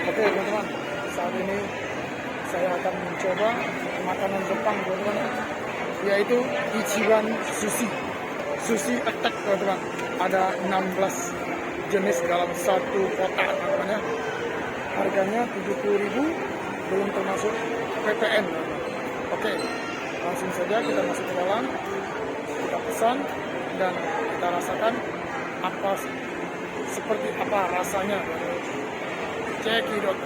Oke teman-teman, saat ini saya akan mencoba makanan Jepang teman-teman, yaitu Ichiban Sushi Attack teman-teman. Ada 16 jenis dalam satu kotak teman-teman ya. Harganya 70.000, belum termasuk PPN teman-teman. Oke, langsung saja kita masuk ke dalam, kita pesan dan kita rasakan seperti apa rasanya. Cekidot.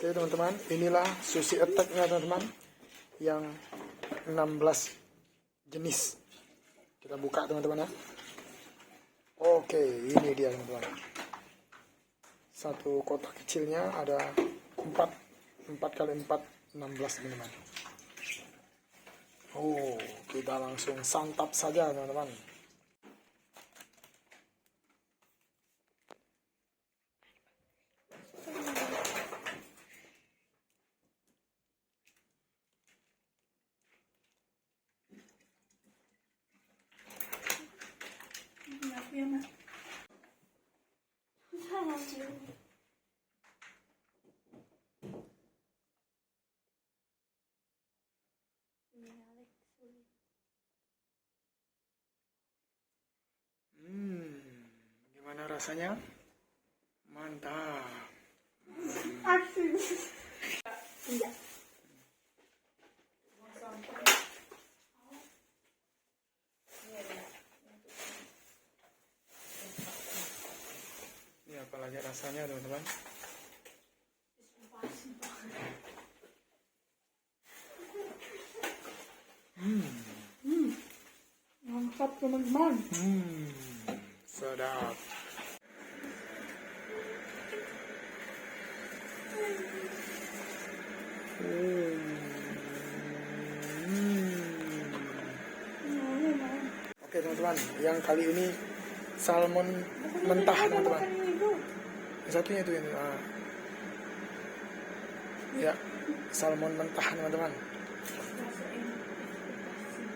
Oke teman-teman, inilah sushi attack-nya teman-teman, yang 16 jenis. Kita buka teman-teman ya. Oke, ini dia teman-teman. Satu kotak kecilnya ada 4 kali 4, 16 teman-teman. Oh, kita langsung santap saja teman-teman. Gimana rasanya? Mantap. Iya. Ini apalagi rasanya teman-teman. Mantap teman-teman. Sedap. Oke teman-teman, yang kali ini salmon mentah teman-teman. Satunya itu ini. Ya, salmon mentah teman-teman.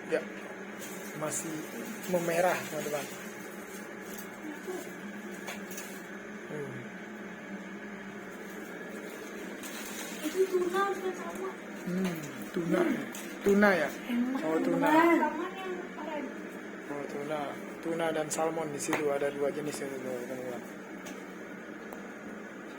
Ya, masih memerah teman-teman. Itu tuna bukan sama. Tuna ya. Oh tuna. Yang Oh tuna dan salmon, di situ ada 2 jenis itu teman-teman.